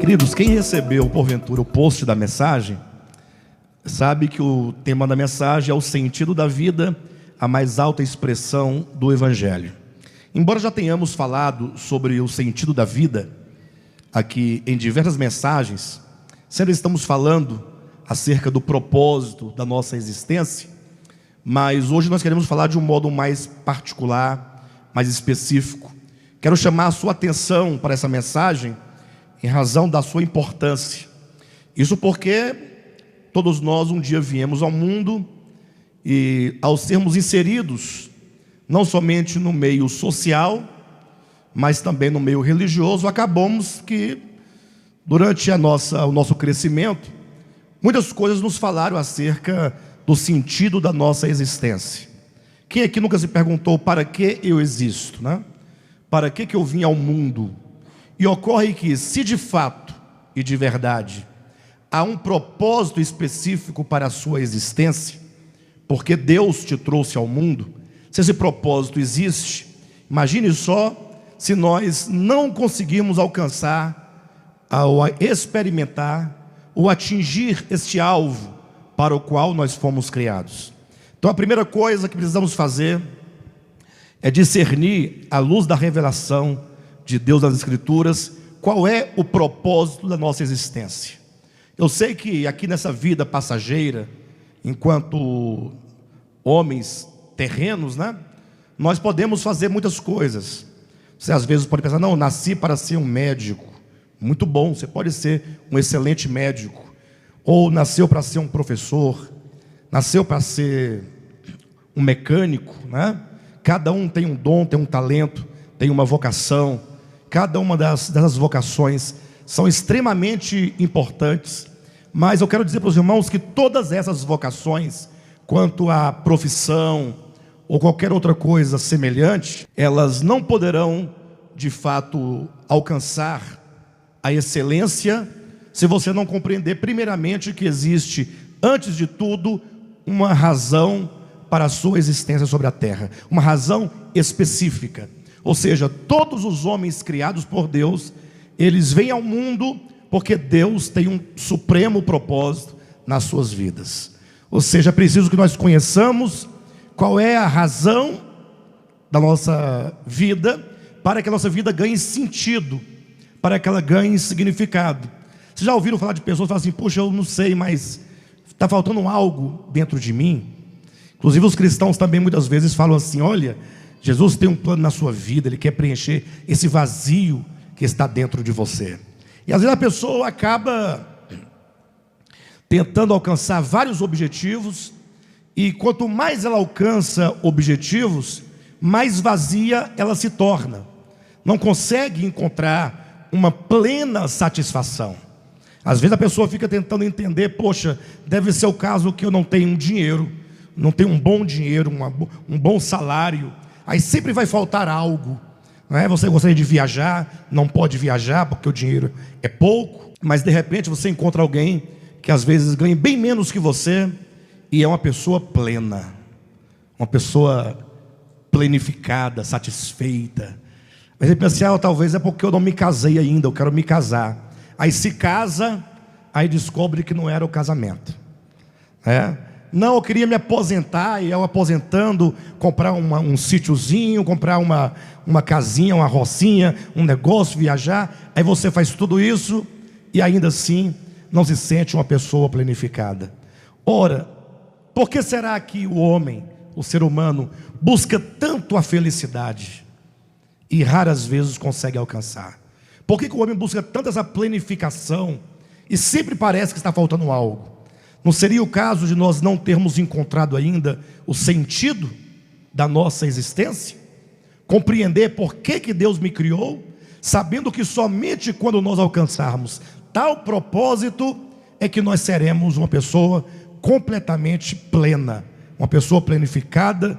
Queridos, quem recebeu porventura o post da mensagem, sabe que o tema da mensagem é o sentido da vida, a mais alta expressão do Evangelho. Embora já tenhamos falado sobre o sentido da vida aqui em diversas mensagens, sempre estamos falando acerca do propósito da nossa existência, mas hoje nós queremos falar de um modo mais particular, mais específico. Quero chamar a sua atenção para essa mensagem em razão da sua importância. Isso porque todos nós um dia viemos ao mundo e, ao sermos inseridos não somente no meio social, mas também no meio religioso, acabamos que durante o nosso crescimento, muitas coisas nos falaram acerca do sentido da nossa existência. Quem aqui nunca se perguntou para que eu existo, né? Para que eu vim ao mundo? E ocorre que, se de fato e de verdade há um propósito específico para a sua existência, porque Deus te trouxe ao mundo, se esse propósito existe, imagine só se nós não conseguirmos alcançar, ou experimentar, ou atingir este alvo para o qual nós fomos criados. Então a primeira coisa que precisamos fazer é discernir, à luz da revelação de Deus nas Escrituras, qual é o propósito da nossa existência. Eu sei que aqui nessa vida passageira, enquanto homens terrenos, né, nós podemos fazer muitas coisas. Você às vezes pode pensar, não, eu nasci para ser um médico. Muito bom, você pode ser um excelente médico. Ou nasceu para ser um professor, nasceu para ser um mecânico, né? Cada um tem um dom, tem um talento, tem uma vocação. Cada uma dessas vocações são extremamente importantes. Mas eu quero dizer para os irmãos que todas essas vocações, quanto à profissão ou qualquer outra coisa semelhante, elas não poderão de fato alcançar a excelência se você não compreender primeiramente que existe, antes de tudo, uma razão para a sua existência sobre a terra, uma razão específica. Ou seja, todos os homens criados por Deus, eles vêm ao mundo porque Deus tem um supremo propósito nas suas vidas. Ou seja, é preciso que nós conheçamos qual é a razão da nossa vida, para que a nossa vida ganhe sentido, para que ela ganhe significado. Vocês já ouviram falar de pessoas que falam assim, puxa, eu não sei, mas está faltando algo dentro de mim? Inclusive os cristãos também muitas vezes falam assim, olha, Jesus tem um plano na sua vida, Ele quer preencher esse vazio que está dentro de você. E às vezes a pessoa acaba tentando alcançar vários objetivos, e quanto mais ela alcança objetivos, mais vazia ela se torna. Não consegue encontrar uma plena satisfação. Às vezes a pessoa fica tentando entender, poxa, deve ser o caso que eu não tenho dinheiro, não tenho um bom dinheiro, um bom salário, aí sempre vai faltar algo, não é? Você gostaria de viajar, não pode viajar porque o dinheiro é pouco, mas de repente você encontra alguém que às vezes ganha bem menos que você e é uma pessoa plena, uma pessoa planificada, satisfeita. Mas ele pensa assim, talvez é porque eu não me casei ainda, eu quero me casar. Aí se casa, aí descobre que não era o casamento, Não, eu queria me aposentar, e eu aposentando, comprar um sítiozinho, comprar uma casinha, uma rocinha, um negócio, viajar. Aí você faz tudo isso e ainda assim não se sente uma pessoa planificada. Ora, por que será que o homem, o ser humano, busca tanto a felicidade e raras vezes consegue alcançar? Por que o homem busca tanto essa planificação e sempre parece que está faltando algo? Não seria o caso de nós não termos encontrado ainda o sentido da nossa existência? Compreender por que Deus me criou, sabendo que somente quando nós alcançarmos tal propósito é que nós seremos uma pessoa completamente plena, uma pessoa planificada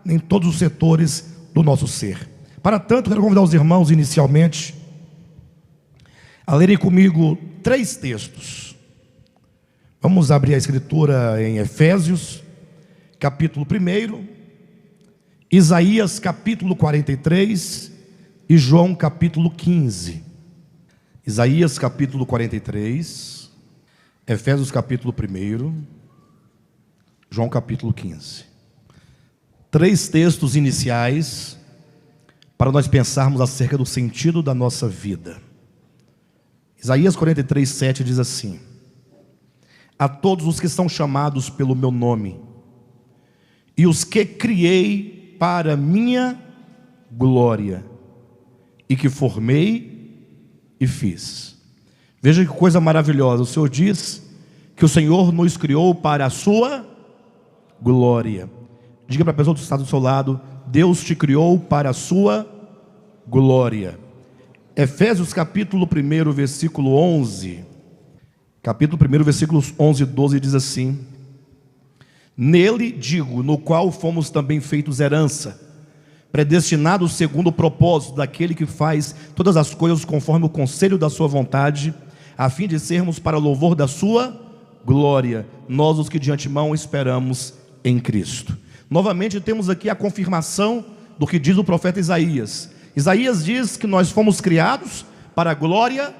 em todos os setores do nosso ser. Para tanto, quero convidar os irmãos inicialmente a lerem comigo 3 textos. Vamos abrir a escritura em Efésios, capítulo 1, Isaías, capítulo 43 e João, capítulo 15. Isaías capítulo 43, Efésios capítulo 1, João capítulo 15. 3 textos iniciais para nós pensarmos acerca do sentido da nossa vida. Isaías 43, 7 diz assim: a todos os que são chamados pelo meu nome, e os que criei para minha glória, e que formei e fiz. Veja que coisa maravilhosa. O Senhor diz que o Senhor nos criou para a sua glória. Diga para a pessoa que está do seu lado: Deus te criou para a sua glória. Efésios capítulo 1, versículo 11. Capítulo 1, versículos 11 e 12 diz assim: nele, digo, no qual fomos também feitos herança, predestinados segundo o propósito daquele que faz todas as coisas conforme o conselho da sua vontade, a fim de sermos para louvor da sua glória, nós os que de antemão esperamos em Cristo. Novamente temos aqui a confirmação do que diz o profeta Isaías. Isaías diz que nós fomos criados para a glória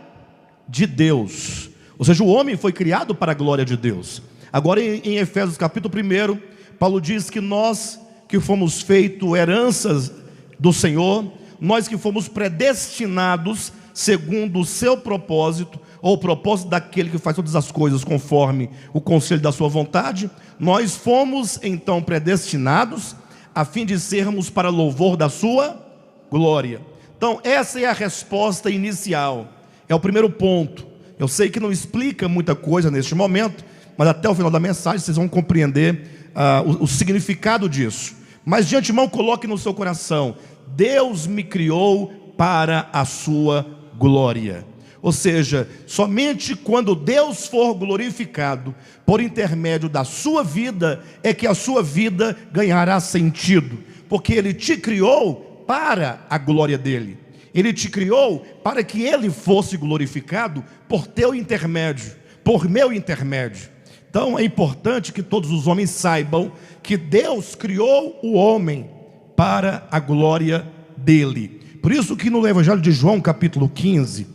de Deus, ou seja, o homem foi criado para a glória de Deus. Agora em Efésios capítulo 1, Paulo diz que nós que fomos feitos heranças do Senhor, nós que fomos predestinados segundo o seu propósito, ou o propósito daquele que faz todas as coisas conforme o conselho da sua vontade, nós fomos então predestinados a fim de sermos para louvor da sua glória. Então essa é a resposta inicial, é o primeiro ponto. Eu sei que não explica muita coisa neste momento, mas até o final da mensagem vocês vão compreender o significado disso. Mas de antemão coloque no seu coração: Deus me criou para a sua glória. Ou seja, somente quando Deus for glorificado por intermédio da sua vida, é que a sua vida ganhará sentido, porque Ele te criou para a glória dEle. Ele te criou para que Ele fosse glorificado por teu intermédio, por meu intermédio. Então é importante que todos os homens saibam que Deus criou o homem para a glória dele. Por isso que no Evangelho de João capítulo 15,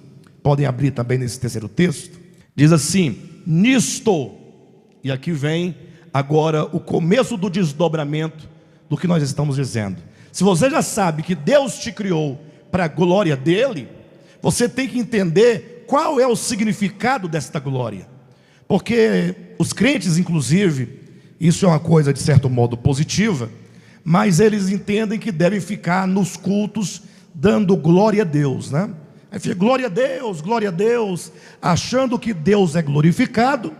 podem abrir também nesse terceiro texto, diz assim: nisto, e aqui vem agora o começo do desdobramento do que nós estamos dizendo. Se você já sabe que Deus te criou para a glória dele, você tem que entender qual é o significado desta glória. Porque os crentes, inclusive, isso é uma coisa de certo modo positiva, mas eles entendem que devem ficar nos cultos dando glória a Deus, né? Aí fica glória a Deus, achando que Deus é glorificado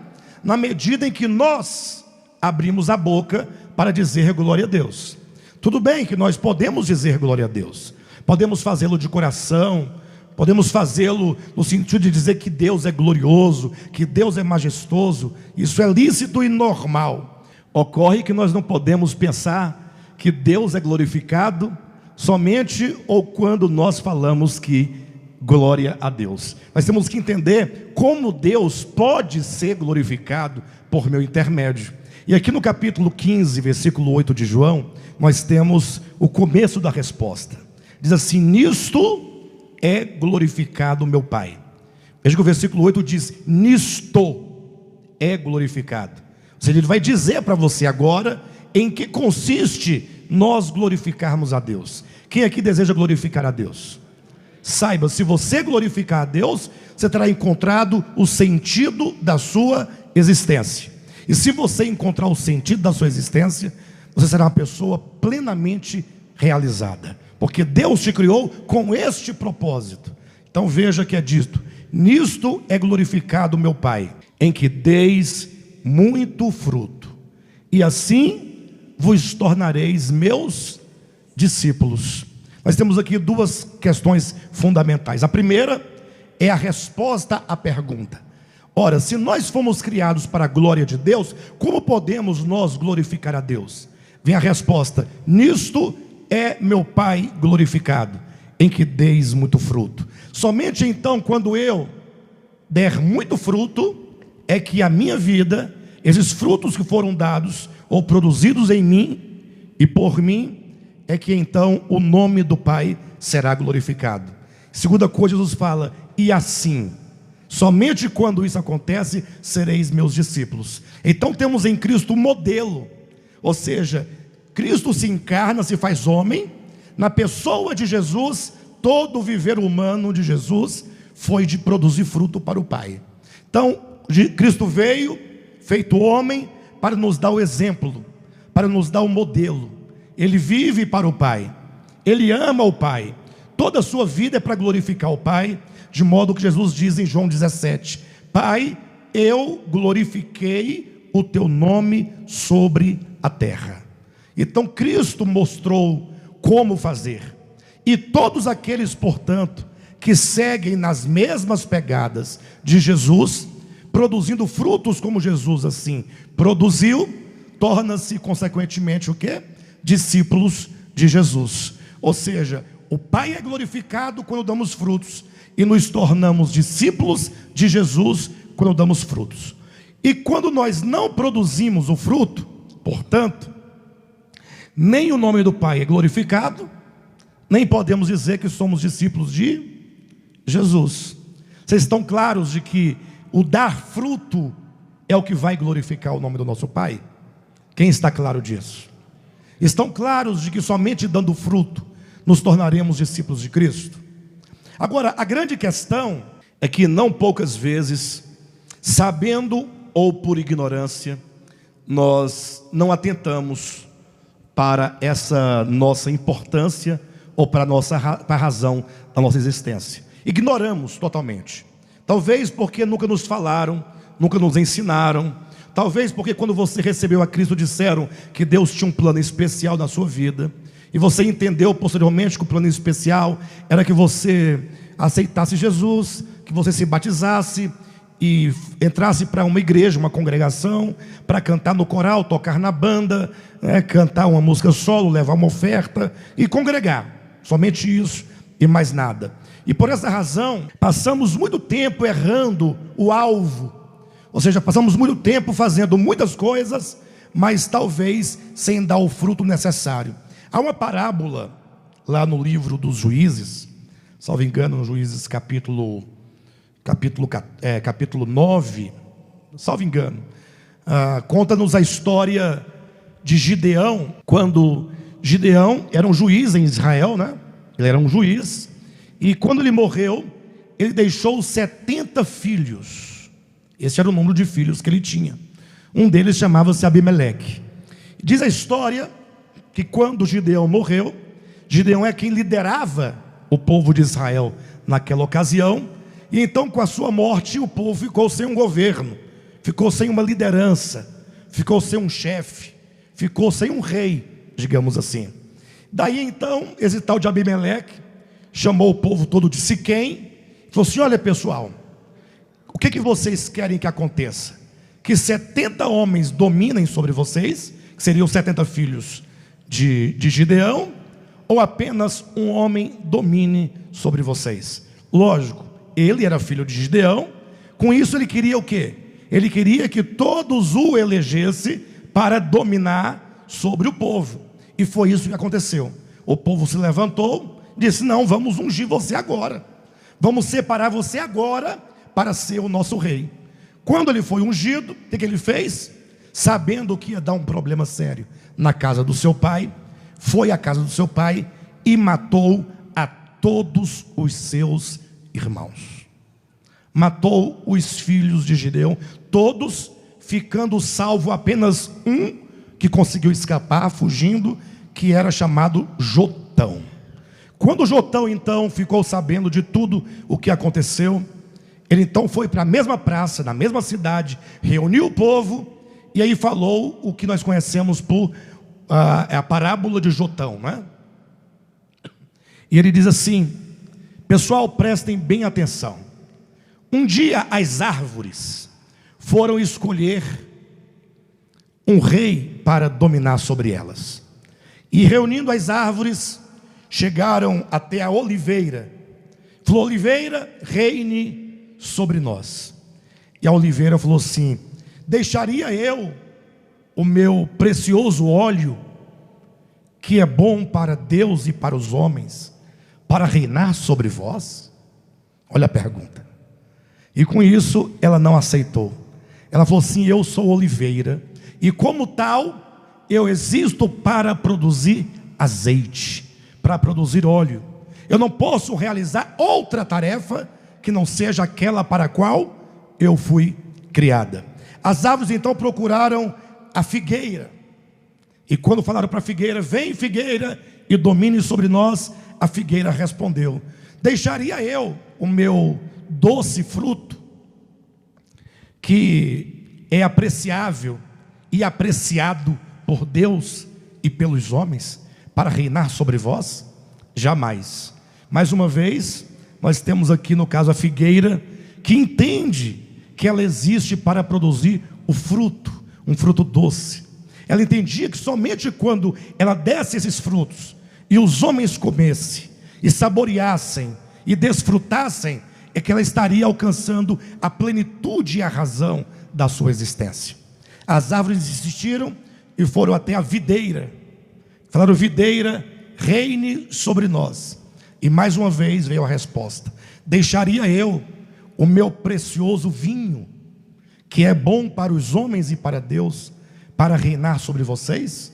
na medida em que nós abrimos a boca para dizer glória a Deus. Tudo bem que nós podemos dizer glória a Deus, podemos fazê-lo de coração, podemos fazê-lo no sentido de dizer que Deus é glorioso, que Deus é majestoso. Isso é lícito e normal. Ocorre que nós não podemos pensar que Deus é glorificado somente ou quando nós falamos que glória a Deus. Nós temos que entender como Deus pode ser glorificado por meu intermédio. E aqui no capítulo 15, versículo 8 de João, nós temos o começo da resposta. Diz assim: nisto é glorificado meu Pai. Veja que o versículo 8 diz: nisto é glorificado. Ou seja, ele vai dizer para você agora em que consiste nós glorificarmos a Deus. Quem aqui deseja glorificar a Deus? Saiba, se você glorificar a Deus, você terá encontrado o sentido da sua existência. E se você encontrar o sentido da sua existência, você será uma pessoa plenamente realizada, porque Deus te criou com este propósito. Então veja que é dito: nisto é glorificado meu Pai, em que deis muito fruto, e assim vos tornareis meus discípulos. Nós temos aqui duas questões fundamentais. A primeira é a resposta à pergunta: ora, se nós fomos criados para a glória de Deus, como podemos nós glorificar a Deus? Vem a resposta: nisto é meu Pai glorificado, em que deis muito fruto. Somente então, quando eu der muito fruto, é que a minha vida, esses frutos que foram dados ou produzidos em mim e por mim, é que então o nome do Pai será glorificado. Segunda coisa, Jesus fala: e assim, somente quando isso acontece, sereis meus discípulos. Então temos em Cristo um modelo, ou seja, Cristo se encarna, se faz homem. Na pessoa de Jesus, todo o viver humano de Jesus foi de produzir fruto para o Pai. Então, Cristo veio, feito homem, para nos dar o exemplo, para nos dar o modelo. Ele vive para o Pai, ele ama o Pai, toda a sua vida é para glorificar o Pai, de modo que Jesus diz em João 17: Pai, eu glorifiquei o teu nome sobre a terra. Então Cristo mostrou como fazer, e todos aqueles, portanto, que seguem nas mesmas pegadas de Jesus, produzindo frutos como Jesus assim produziu, torna-se consequentemente o quê? Discípulos de Jesus. Ou seja, o Pai é glorificado quando damos frutos, e nos tornamos discípulos de Jesus quando damos frutos. E quando nós não produzimos o fruto, portanto, nem o nome do Pai é glorificado, nem podemos dizer que somos discípulos de Jesus. Vocês estão claros de que o dar fruto é o que vai glorificar o nome do nosso Pai? Quem está claro disso? Estão claros de que somente dando fruto nos tornaremos discípulos de Cristo? Agora, a grande questão é que não poucas vezes, sabendo ou por ignorância, nós não atentamos para essa nossa importância ou para a razão da nossa existência. Ignoramos totalmente. Talvez porque nunca nos falaram, nunca nos ensinaram. Talvez porque quando você recebeu a Cristo disseram que Deus tinha um plano especial na sua vida, e você entendeu posteriormente que o plano especial era que você aceitasse Jesus, que você se batizasse e entrasse para uma igreja, uma congregação, para cantar no coral, tocar na banda, cantar uma música solo, levar uma oferta e congregar. Somente isso e mais nada. E por essa razão, passamos muito tempo errando o alvo. Ou seja, passamos muito tempo fazendo muitas coisas, mas talvez sem dar o fruto necessário. Há uma parábola lá no livro dos Juízes, salvo engano, no Juízes capítulo 9, salvo engano, conta-nos a história de Gideão, quando Gideão era um juiz em Israel, né? Ele era um juiz, e quando ele morreu, ele deixou 70 filhos. Esse era o número de filhos que ele tinha. Um deles chamava-se Abimeleque. Diz a história que quando Gideão morreu, Gideão é quem liderava o povo de Israel naquela ocasião, e então com a sua morte o povo ficou sem um governo, ficou sem uma liderança, ficou sem um chefe, ficou sem um rei, digamos assim. Daí então esse tal de Abimeleque chamou o povo todo de Siquém e falou assim: olha pessoal, o que vocês querem que aconteça? Que 70 homens dominem sobre vocês, que seriam 70 filhos de Gideão, ou apenas um homem domine sobre vocês? Lógico, ele era filho de Gideão. Com isso ele queria o quê? Ele queria que todos o elegessem para dominar sobre o povo. E foi isso que aconteceu. O povo se levantou, disse: não, vamos ungir você agora, vamos separar você agora para ser o nosso rei. Quando ele foi ungido, o que ele fez? Sabendo que ia dar um problema sério na casa do seu pai, foi à casa do seu pai e matou a todos os seus irmãos. Matou os filhos de Gideão, todos, ficando salvo apenas um que conseguiu escapar, fugindo, que era chamado Jotão. Quando Jotão então ficou sabendo de tudo o que aconteceu, ele então foi para a mesma praça, na mesma cidade, reuniu o povo, e aí falou o que nós conhecemos por a parábola de Jotão, né? E ele diz assim: pessoal, prestem bem atenção. Um dia as árvores foram escolher um rei para dominar sobre elas, e reunindo as árvores, chegaram até a oliveira. Falou: oliveira, reine sobre nós. E a oliveira falou assim: deixaria eu o meu precioso óleo, que é bom para Deus e para os homens, para reinar sobre vós? Olha a pergunta. E com isso ela não aceitou. Ela falou assim: eu sou oliveira, e como tal eu existo para produzir azeite, para produzir óleo. Eu não posso realizar outra tarefa que não seja aquela para a qual eu fui criada. As árvores então procuraram a figueira, e quando falaram para a figueira: vem figueira e domine sobre nós, a figueira respondeu: deixaria eu o meu doce fruto, que é apreciável e apreciado por Deus e pelos homens, para reinar sobre vós? Jamais. Mais uma vez, nós temos aqui no caso a figueira, que entende que ela existe para produzir o fruto, um fruto doce. Ela entendia que somente quando ela desse esses frutos, e os homens comessem, e saboreassem, e desfrutassem, é que ela estaria alcançando a plenitude e a razão da sua existência. As árvores insistiram e foram até a videira. Falaram: videira, reine sobre nós. E mais uma vez veio a resposta: deixaria eu o meu precioso vinho, que é bom para os homens e para Deus, para reinar sobre vocês?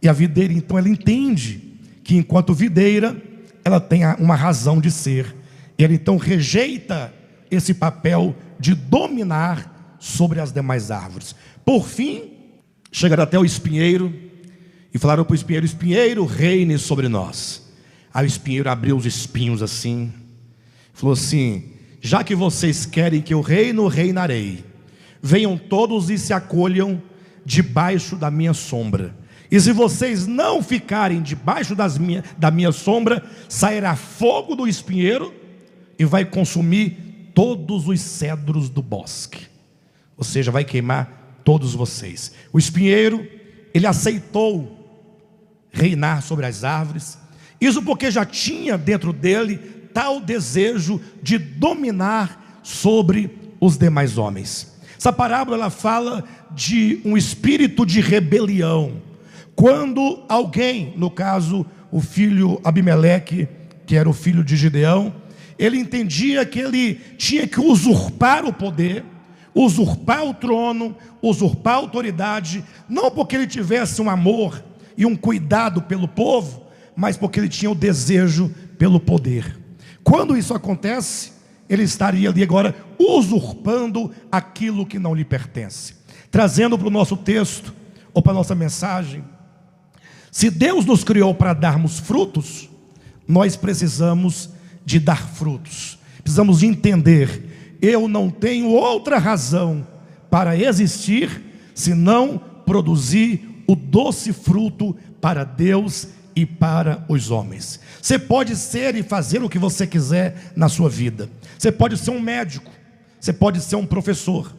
E a videira então, ela entende que enquanto videira, ela tem uma razão de ser. Ele então rejeita esse papel de dominar sobre as demais árvores. Por fim, chegaram até o espinheiro e falaram para o espinheiro: espinheiro, reine sobre nós. Aí o espinheiro abriu os espinhos assim, falou assim: já que vocês querem que eu reino, reinarei. Venham todos e se acolham debaixo da minha sombra. E se vocês não ficarem debaixo da minha sombra, sairá fogo do espinheiro e vai consumir todos os cedros do bosque. Ou seja, vai queimar todos vocês. O espinheiro, ele aceitou reinar sobre as árvores. Isso porque já tinha dentro dele tal desejo de dominar sobre os demais homens. Essa parábola, ela fala de um espírito de rebelião. Quando alguém, no caso o filho Abimeleque, que era o filho de Gideão, ele entendia que ele tinha que usurpar o poder, usurpar o trono, usurpar a autoridade, não porque ele tivesse um amor e um cuidado pelo povo, mas porque ele tinha o desejo pelo poder. Quando isso acontece, ele estaria ali agora usurpando aquilo que não lhe pertence. Trazendo para o nosso texto, ou para a nossa mensagem: se Deus nos criou para darmos frutos, nós precisamos de dar frutos. Precisamos de entender: eu não tenho outra razão para existir senão produzir o doce fruto para Deus e para os homens. Você pode ser e fazer o que você quiser na sua vida. Você pode ser um médico, você pode ser um professor,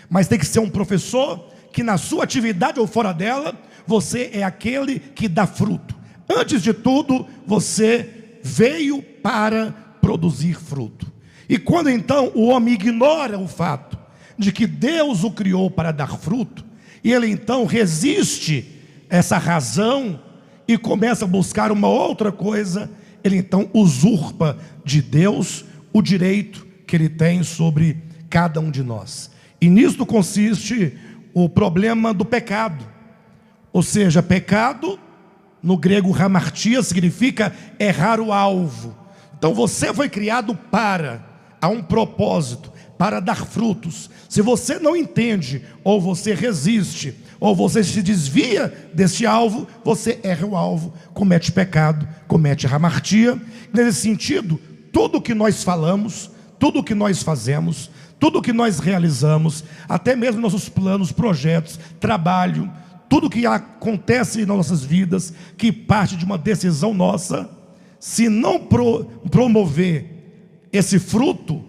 mas tem que ser um professor que na sua atividade ou fora dela, você é aquele que dá fruto. Antes de tudo, você veio para produzir fruto. E quando então o homem ignora o fato de que Deus o criou para dar fruto, e ele então resiste essa razão e começa a buscar uma outra coisa, ele então usurpa de Deus o direito que ele tem sobre cada um de nós. E nisto consiste o problema do pecado. Ou seja, pecado, no grego hamartia, significa errar o alvo. Então você foi criado há um propósito, para dar frutos. Se você não entende, ou você resiste, ou você se desvia desse alvo, você erra o alvo, comete pecado, comete hamartia. Nesse sentido, tudo que nós falamos, tudo que nós fazemos, tudo que nós realizamos, até mesmo nossos planos, projetos, trabalho, tudo que acontece em nossas vidas, que parte de uma decisão nossa, se não promover esse fruto,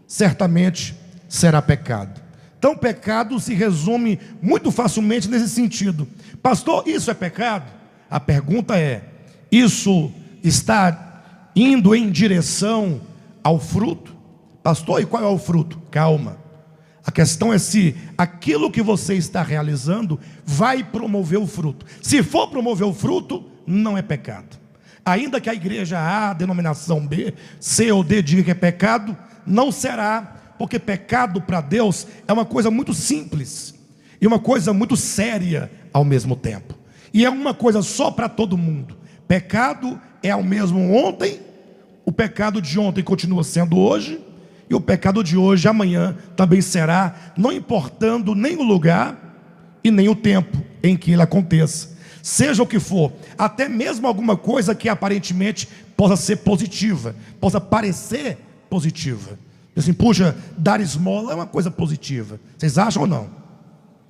certamente será pecado. Então pecado se resume muito facilmente nesse sentido: pastor, isso é pecado? A pergunta é: isso está indo em direção ao fruto? Pastor, e qual é o fruto? Calma, a questão é se aquilo que você está realizando vai promover o fruto. Se for promover o fruto, não é pecado. ainda que a igreja A, a denominação B, C ou D diga que é pecado, não será, porque pecado para Deus é uma coisa muito simples e uma coisa muito séria ao mesmo tempo, e é uma coisa só para todo mundo. Pecado é o mesmo ontem, o pecado de ontem continua sendo hoje, e o pecado de hoje amanhã também será, não importando nem o lugar e nem o tempo em que ele aconteça, seja o que for, até mesmo alguma coisa que aparentemente possa ser positiva, possa parecer positiva. Assim, puxa, dar esmola é uma coisa positiva. Vocês acham ou não?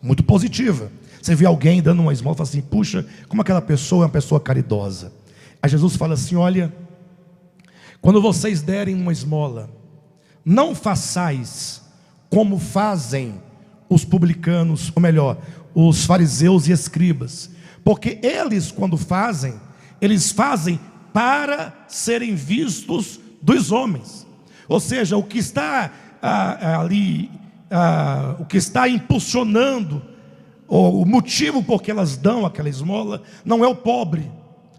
Muito positiva. Você vê alguém dando uma esmola e fala assim, puxa, como aquela pessoa é uma pessoa caridosa. Aí Jesus fala assim, olha, quando vocês derem uma esmola, não façais como fazem os publicanos, ou melhor, os fariseus e escribas, porque eles, quando fazem, eles fazem para serem vistos dos homens. Ou seja, o que está ali, o que está impulsionando, o motivo por que elas dão aquela esmola, não é o pobre,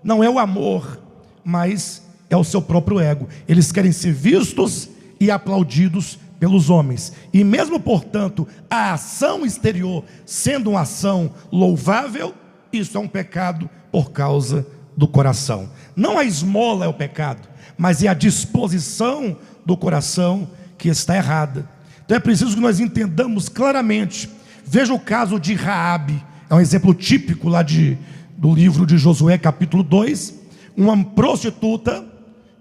não é o amor, mas é o seu próprio ego. Eles querem ser vistos e aplaudidos pelos homens, e mesmo portanto, a ação exterior sendo uma ação louvável, isso é um pecado por causa do coração. Não a esmola é o pecado, mas é a disposição do coração que está errada. Então é preciso que nós entendamos claramente. Veja o caso de Raabe, é um exemplo típico lá do livro de Josué capítulo 2, uma prostituta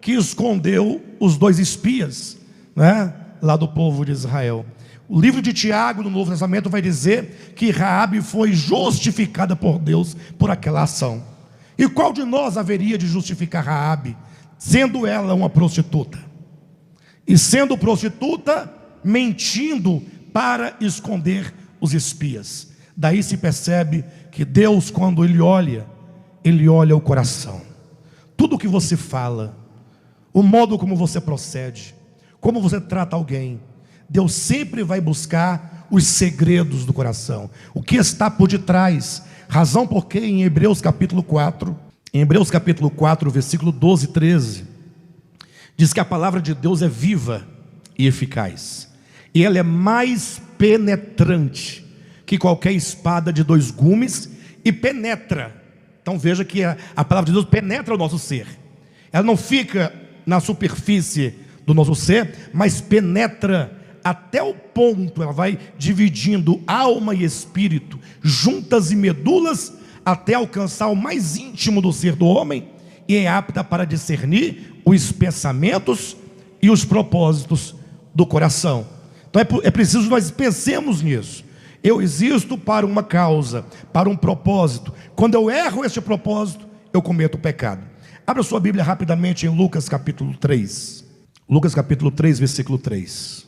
que escondeu os 2 espias, né, lá do povo de Israel. O livro de Tiago no Novo Testamento vai dizer que Raabe foi justificada por Deus por aquela ação. E qual de nós haveria de justificar Raabe, sendo ela uma prostituta? E sendo prostituta, mentindo para esconder os espias. Daí se percebe que Deus, quando Ele olha o coração. Tudo o que você fala, o modo como você procede, como você trata alguém, Deus sempre vai buscar os segredos do coração, o que está por detrás. Razão porque em Hebreus capítulo 4, versículo 12 e 13, diz que a palavra de Deus é viva e eficaz, e ela é mais penetrante que qualquer espada de 2 gumes, e penetra. Então veja que a palavra de Deus penetra o nosso ser. Ela não fica na superfície do nosso ser, mas penetra até o ponto, ela vai dividindo alma e espírito, juntas e medulas, até alcançar o mais íntimo do ser do homem, e é apta para discernir os pensamentos e os propósitos do coração. Então é preciso que nós pensemos nisso. Eu existo para uma causa, para um propósito. Quando eu erro este propósito, eu cometo pecado. Abra sua Bíblia rapidamente em Lucas capítulo 3. Lucas capítulo 3, versículo 3.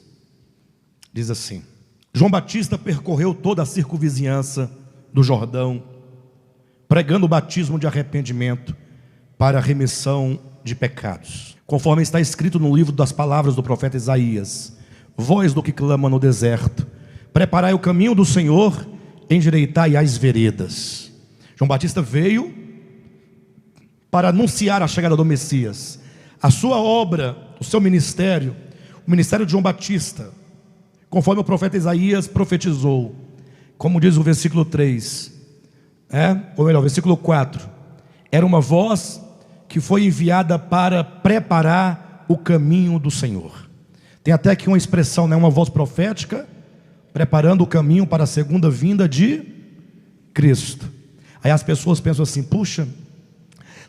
Diz assim: João Batista percorreu toda a circunvizinhança do Jordão, pregando o batismo de arrependimento para a remissão de pecados, conforme está escrito no livro das palavras do profeta Isaías: voz do que clama no deserto, preparai o caminho do Senhor, endireitai as veredas. João Batista veio para anunciar a chegada do Messias. A sua obra, o seu ministério, o ministério de João Batista, conforme o profeta Isaías profetizou, como diz o versículo 3, ou melhor, versículo 4, era uma voz que foi enviada para preparar o caminho do Senhor. Tem até aqui uma expressão, uma voz profética, preparando o caminho para a segunda vinda de Cristo. Aí as pessoas pensam assim: puxa,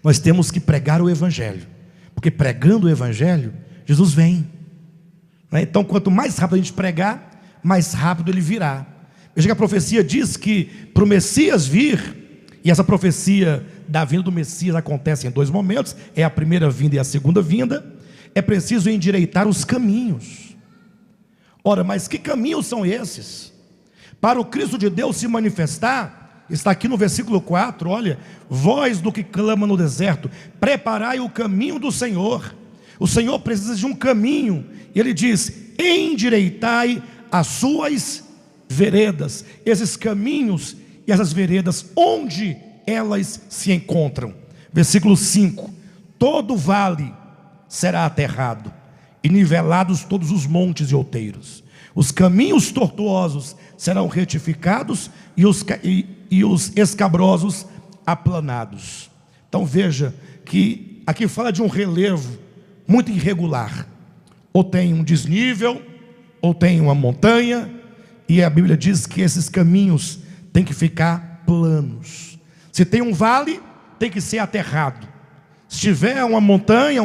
nós temos que pregar o Evangelho, porque pregando o Evangelho, Jesus vem. Então quanto mais rápido a gente pregar, mais rápido ele virá. Veja que a profecia diz que para o Messias vir, e essa profecia da vinda do Messias acontece em 2 momentos, é a primeira vinda e a segunda vinda. É preciso endireitar os caminhos. Ora, mas que caminhos são esses? Para o Cristo de Deus se manifestar, está aqui no versículo 4, olha: voz do que clama no deserto, preparai o caminho do Senhor. O Senhor precisa de um caminho, e Ele diz: endireitai as suas veredas. Esses caminhos e essas veredas, onde elas se encontram? Versículo 5: todo vale será aterrado, e nivelados todos os montes e outeiros. Os caminhos tortuosos serão retificados, e os escabrosos aplanados. Então veja que aqui fala de um relevo muito irregular. Ou tem um desnível, ou tem uma montanha, e a Bíblia diz que esses caminhos têm que ficar planos. Se tem um vale, tem que ser aterrado. Se tiver uma montanha,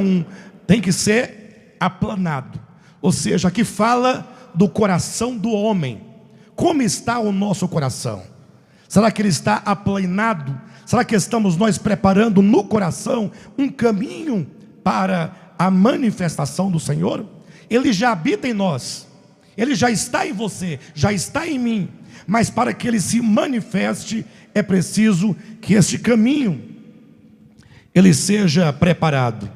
tem que ser aplanado. Ou seja, aqui fala do coração do homem. Como está o nosso coração? Será que ele está aplanado? Será que estamos nós preparando no coração um caminho para a manifestação do Senhor? Ele já habita em nós, ele já está em você, já está em mim. Mas para que ele se manifeste, é preciso que este caminho ele seja preparado.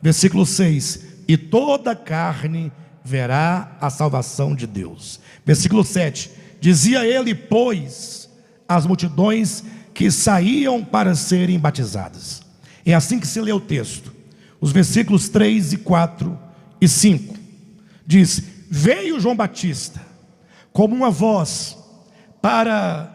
Versículo 6: e toda carne verá a salvação de Deus. Versículo 7: dizia ele, pois, as multidões que saíam para serem batizadas. É assim que se lê o texto. Os versículos 3 e 4 e 5 diz: veio João Batista como uma voz para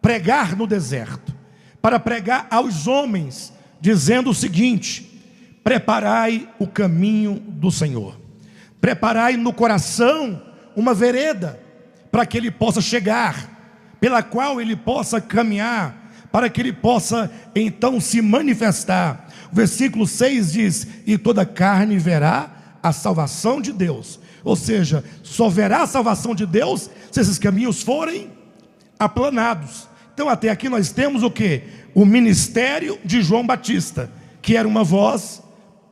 pregar no deserto, para pregar aos homens, dizendo o seguinte: preparai o caminho do Senhor, preparai no coração uma vereda, para que ele possa chegar, pela qual ele possa caminhar, para que ele possa então se manifestar. O versículo 6 diz: e toda carne verá a salvação de Deus. Ou seja, só verá a salvação de Deus se esses caminhos forem aplanados. Então até aqui nós temos o quê? O ministério de João Batista, que era uma voz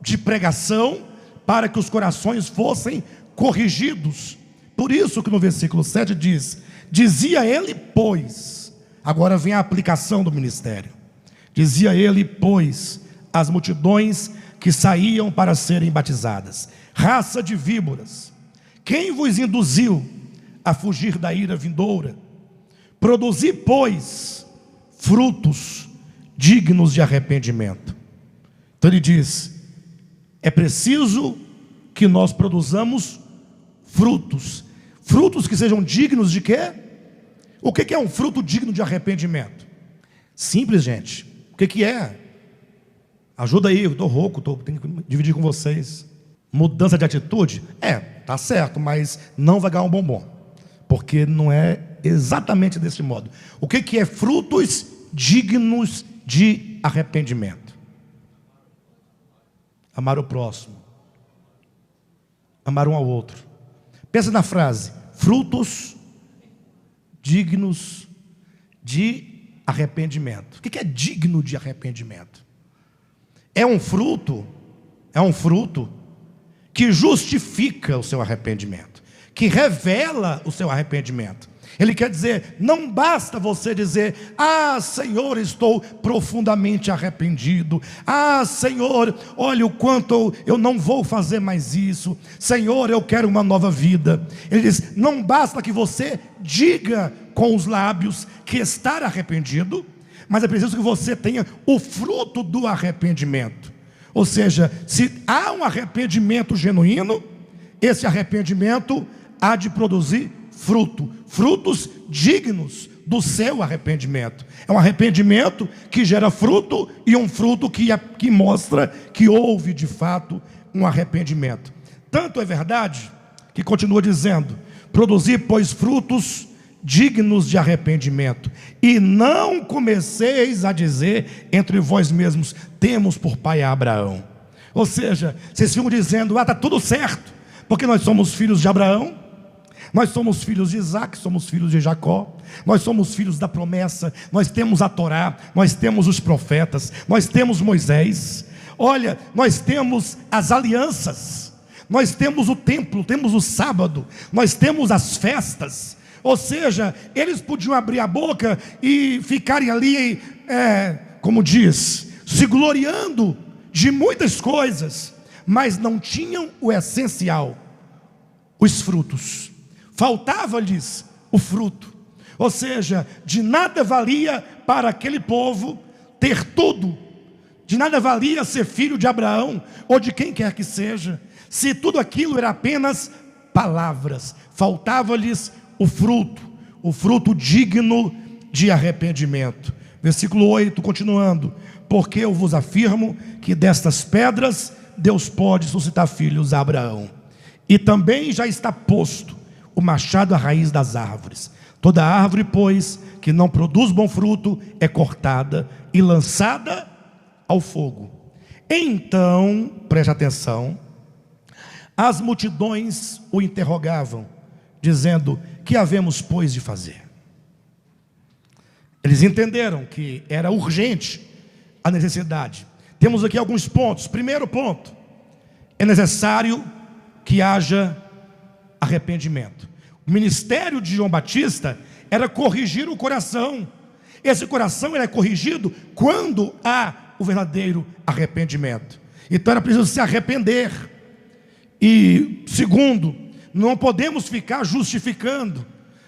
de pregação para que os corações fossem corrigidos. Por isso que no versículo 7 diz: dizia ele, pois. Agora vem a aplicação do ministério. Dizia ele, pois, as multidões que saíam para serem batizadas: raça de víboras, quem vos induziu a fugir da ira vindoura? Produzi, pois, frutos dignos de arrependimento. Então ele diz: é preciso que nós produzamos frutos. Frutos que sejam dignos de quê? O que é um fruto digno de arrependimento? Simples, gente. O que é? Ajuda aí, eu estou rouco, tenho que dividir com vocês. Mudança de atitude? Tá certo, mas não vai ganhar um bombom, porque não é exatamente desse modo. O que é frutos dignos de arrependimento? Amar o próximo, amar um ao outro. Pensa na frase: frutos dignos de arrependimento. O que é digno de arrependimento? É um fruto que justifica o seu arrependimento, que revela o seu arrependimento. Ele quer dizer, não basta você dizer: ah, Senhor, estou profundamente arrependido. Ah, Senhor, olha o quanto eu não vou fazer mais isso. Senhor, eu quero uma nova vida. Ele diz, não basta que você diga com os lábios que está arrependido, mas é preciso que você tenha o fruto do arrependimento. Ou seja, se há um arrependimento genuíno, esse arrependimento há de produzir frutos dignos do seu arrependimento. É um arrependimento que gera fruto, e um fruto que mostra que houve de fato um arrependimento. Tanto é verdade que continua dizendo: produzir, pois, frutos dignos de arrependimento, e não comeceis a dizer entre vós mesmos: temos por pai a Abraão. Ou seja, vocês ficam dizendo: está tudo certo, porque nós somos filhos de Abraão, nós somos filhos de Isaac, somos filhos de Jacó, nós somos filhos da promessa, nós temos a Torá, nós temos os profetas, nós temos Moisés, olha, nós temos as alianças, nós temos o templo, temos o sábado, nós temos as festas. Ou seja, eles podiam abrir a boca e ficarem ali, como diz, se gloriando de muitas coisas, mas não tinham o essencial, os frutos. Faltava-lhes o fruto. Ou seja, de nada valia para aquele povo ter tudo, De nada valia ser filho de Abraão ou de quem quer que seja, se tudo aquilo era apenas palavras. Faltava-lhes o fruto digno de arrependimento. Versículo 8, continuando: porque eu vos afirmo que destas pedras Deus pode suscitar filhos a Abraão. E também já está posto o machado à raiz das árvores. Toda árvore, pois, que não produz bom fruto, é cortada e lançada ao fogo. Então, preste atenção, as multidões o interrogavam, dizendo: que havemos, pois, de fazer? Eles entenderam que era urgente a necessidade. Temos aqui alguns pontos. Primeiro ponto: é necessário que haja arrependimento. O ministério de João Batista era corrigir o coração. Esse coração é corrigido quando há o verdadeiro arrependimento. Então era preciso se arrepender. E segundo, não podemos ficar justificando,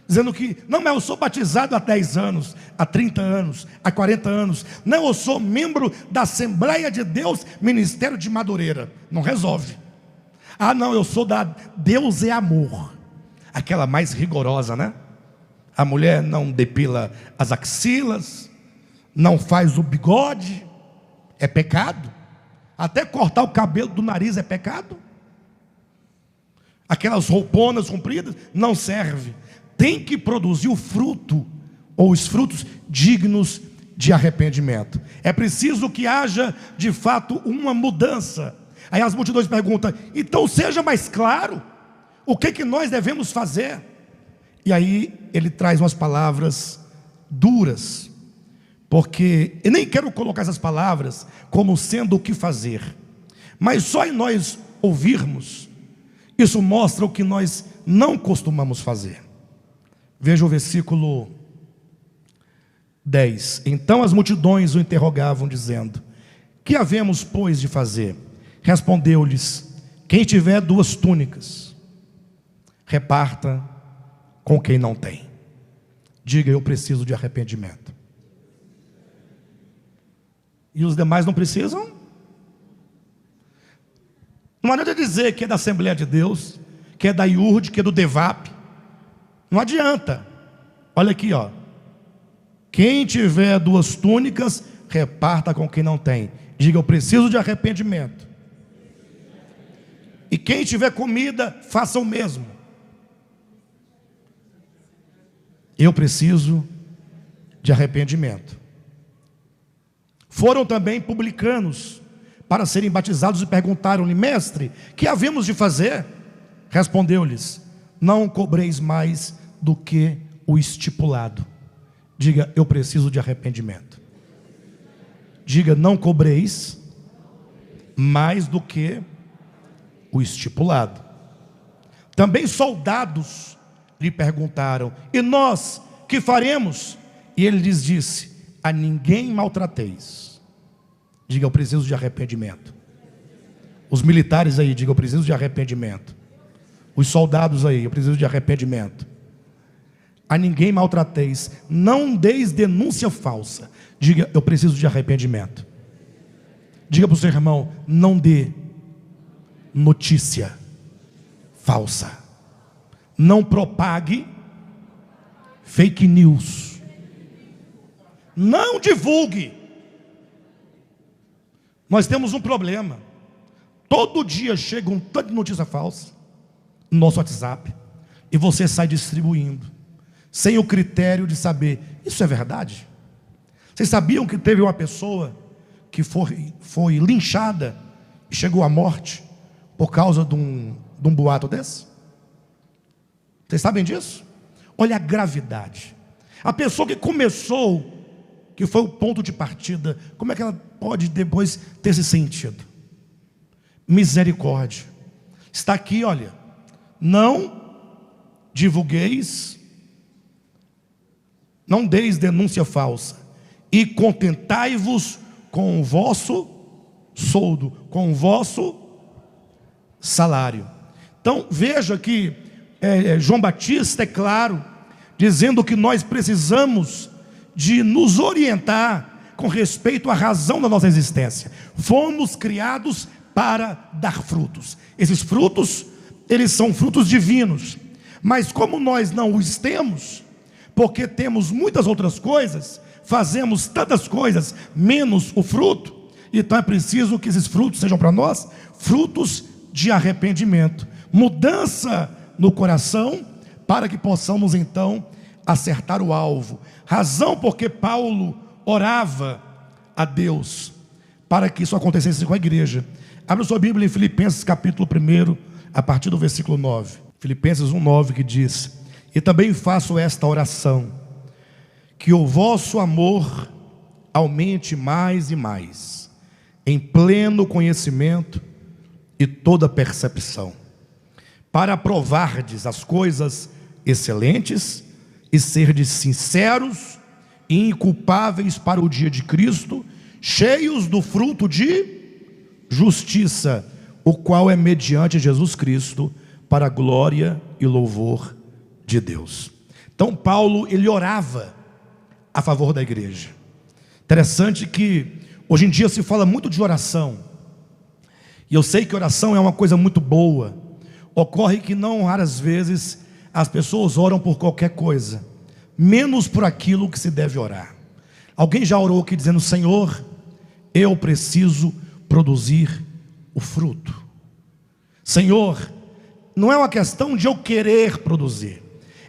dizendo que não, mas eu sou batizado há 10 anos, há 30 anos, há 40 anos. Não, eu sou membro da Assembleia de Deus, Ministério de Madureira. Não resolve. Ah, não, eu sou da Deus é Amor, aquela mais rigorosa, né? A mulher não depila as axilas, não faz o bigode, é pecado. Até cortar o cabelo do nariz é pecado. Aquelas rouponas compridas não serve. Tem que produzir o fruto, ou os frutos dignos de arrependimento. É preciso que haja de fato uma mudança. Aí as multidões perguntam: então seja mais claro, o que nós devemos fazer? E aí ele traz umas palavras duras, porque eu nem quero colocar essas palavras como sendo o que fazer, mas só em nós ouvirmos, isso mostra o que nós não costumamos fazer. Veja o versículo 10. Então as multidões o interrogavam, dizendo: que havemos, pois, de fazer? Respondeu-lhes: quem tiver 2 túnicas, reparta com quem não tem. Diga: eu preciso de arrependimento. E os demais não precisam? Não adianta dizer que é da Assembleia de Deus, que é da IURD, que é do DEVAP. Não adianta. Olha aqui, ó. Quem tiver 2 túnicas, reparta com quem não tem. Diga: eu preciso de arrependimento. E quem tiver comida, faça o mesmo. Eu preciso de arrependimento. Foram também publicanos para serem batizados e perguntaram-lhe: mestre, que havemos de fazer? Respondeu-lhes: não cobreis mais do que o estipulado. Diga: eu preciso de arrependimento. Diga: não cobreis mais do que o estipulado. Também soldados lhe perguntaram: e nós que faremos? E ele lhes disse: a ninguém maltrateis. Diga: eu preciso de arrependimento. Os militares aí, diga: eu preciso de arrependimento. Os soldados aí: eu preciso de arrependimento. A ninguém maltrateis, não deis denúncia falsa. Diga: eu preciso de arrependimento. Diga para o seu irmão: não dê notícia falsa. Não propague fake news. Não divulgue. Nós temos um problema. Todo dia chega um tanto de notícia falsa no nosso WhatsApp, e você sai distribuindo, sem o critério de saber: isso é verdade? Vocês sabiam que teve uma pessoa que foi linchada e chegou à morte por causa de um boato desse? Vocês sabem disso? Olha a gravidade. A pessoa que começou, que foi o ponto de partida, como é que ela pode depois ter se sentido? Misericórdia. Está aqui, olha: não divulgueis, não deis denúncia falsa, e contentai-vos com o vosso soldo, com o vosso salário. Então veja que João Batista é claro, dizendo que nós precisamos de nos orientar com respeito à razão da nossa existência. Fomos criados para dar frutos. Esses frutos, eles são frutos divinos. Mas como nós não os temos, porque temos muitas outras coisas, fazemos tantas coisas, menos o fruto, então é preciso que esses frutos sejam para nós frutos de arrependimento, mudança no coração, para que possamos então acertar o alvo. Razão porque Paulo orava a Deus para que isso acontecesse com a igreja. Abra sua Bíblia em Filipenses capítulo 1, a partir do versículo 9. Filipenses 1:9, que diz: e também faço esta oração, que o vosso amor aumente mais e mais, em pleno conhecimento e toda percepção, para provardes as coisas excelentes e serdes sinceros e inculpáveis para o dia de Cristo, cheios do fruto de justiça, o qual é mediante Jesus Cristo, para a glória e louvor de Deus. Então Paulo, ele orava a favor da igreja. Interessante que hoje em dia se fala muito de oração, e eu sei que oração é uma coisa muito boa. Ocorre que não raras vezes as pessoas oram por qualquer coisa, menos por aquilo que se deve orar. Alguém já orou aqui dizendo: Senhor, eu preciso produzir o fruto. Senhor, não é uma questão de eu querer produzir,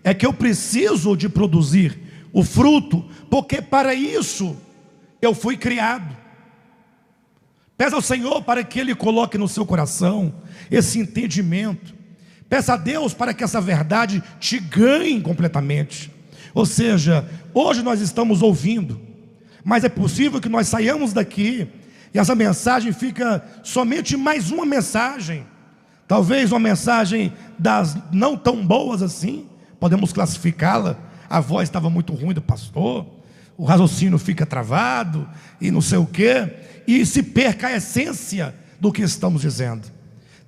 é que eu preciso de produzir o fruto, porque para isso eu fui criado. Peça ao Senhor para que Ele coloque no seu coração esse entendimento. Peça a Deus para que essa verdade te ganhe completamente. Ou seja, hoje nós estamos ouvindo, mas é possível que nós saiamos daqui e essa mensagem fica somente mais uma mensagem. Talvez uma mensagem das não tão boas assim, podemos classificá-la. A voz estava muito ruim do pastor, o raciocínio fica travado e não sei o quê, e se perca a essência do que estamos dizendo.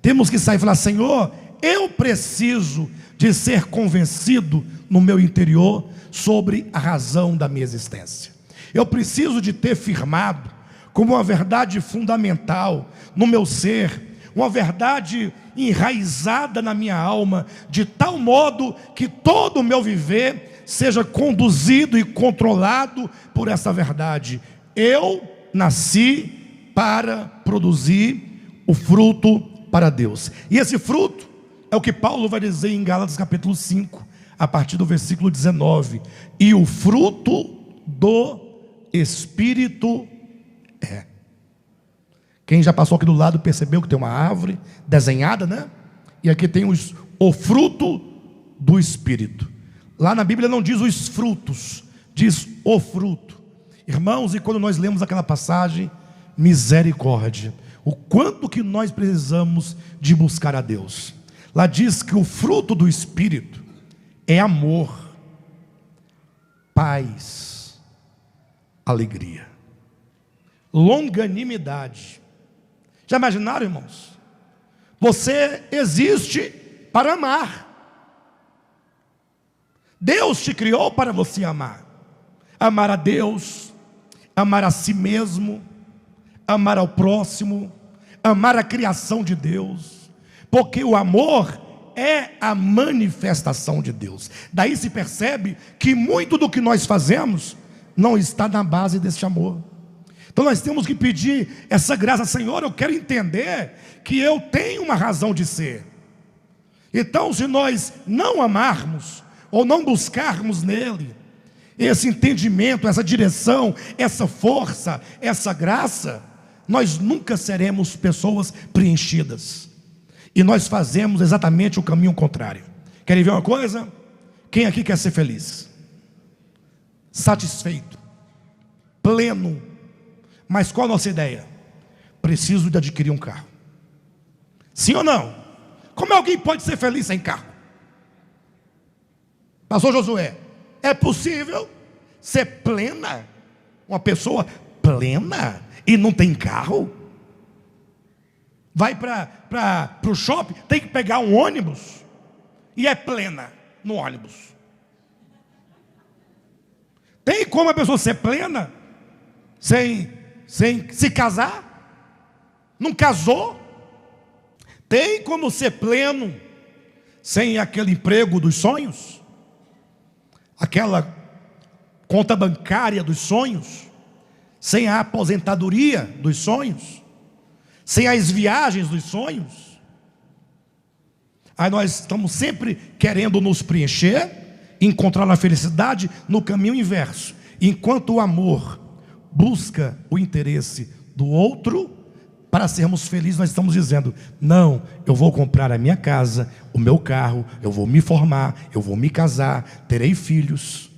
Temos que sair e falar: Senhor, eu preciso de ser convencido no meu interior sobre a razão da minha existência. Eu preciso de ter firmado como uma verdade fundamental no meu ser, uma verdade enraizada na minha alma, de tal modo que todo o meu viver seja conduzido e controlado por essa verdade. Eu nasci para produzir o fruto para Deus. E esse fruto é o que Paulo vai dizer em Gálatas capítulo 5, a partir do versículo 19. E o fruto do Espírito é. Quem já passou aqui do lado percebeu que tem uma árvore desenhada, né? E aqui tem o fruto do Espírito. Lá na Bíblia não diz os frutos, diz o fruto. Irmãos, e quando nós lemos aquela passagem, misericórdia, o quanto que nós precisamos de buscar a Deus. Lá diz que o fruto do Espírito é amor, paz, alegria, longanimidade. Já imaginaram, irmãos? Você existe para amar. Deus te criou para você amar. Amar a Deus, amar a si mesmo, amar ao próximo, amar a criação de Deus. Porque o amor é a manifestação de Deus. Daí se percebe que muito do que nós fazemos não está na base desse amor. Então nós temos que pedir essa graça: Senhor, eu quero entender que eu tenho uma razão de ser. Então, se nós não amarmos ou não buscarmos nele esse entendimento, essa direção, essa força, essa graça, nós nunca seremos pessoas preenchidas. E nós fazemos exatamente o caminho contrário. Querem ver uma coisa? Quem aqui quer ser feliz? Satisfeito, pleno. Mas qual a nossa ideia? Preciso de adquirir um carro. Sim ou não? Como alguém pode ser feliz sem carro? Pastor Josué, é possível ser plena? Uma pessoa plena e não tem carro? Vai para o shopping, tem que pegar um ônibus e é plena no ônibus. Tem como a pessoa ser plena sem se casar? Não casou? Tem como ser pleno sem aquele emprego dos sonhos? Aquela conta bancária dos sonhos? Sem a aposentadoria dos sonhos? Sem as viagens dos sonhos? Aí nós estamos sempre querendo nos preencher, encontrar a felicidade no caminho inverso. Enquanto o amor busca o interesse do outro, para sermos felizes, nós estamos dizendo: não, eu vou comprar a minha casa, o meu carro, eu vou me formar, eu vou me casar, terei filhos.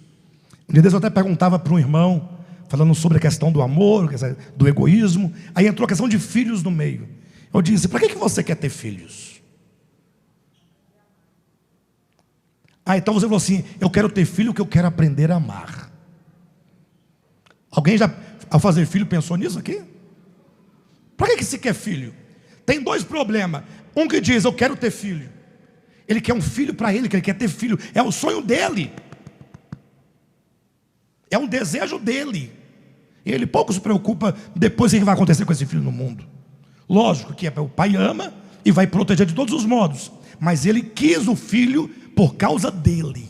Um dia desse eu até perguntava para um irmão, falando sobre a questão do amor, do egoísmo. Aí entrou a questão de filhos no meio. Eu disse: para que você quer ter filhos? Então você falou assim: eu quero ter filho porque eu quero aprender a amar. Alguém já, ao fazer filho, pensou nisso aqui? Para que se quer filho? Tem dois problemas. Um que diz: eu quero ter filho. Ele quer um filho para ele, que ele quer ter filho. É o sonho dele. É um desejo dele. E ele pouco se preocupa depois o que vai acontecer com esse filho no mundo. Lógico que o pai ama e vai proteger de todos os modos. Mas ele quis o filho por causa dele.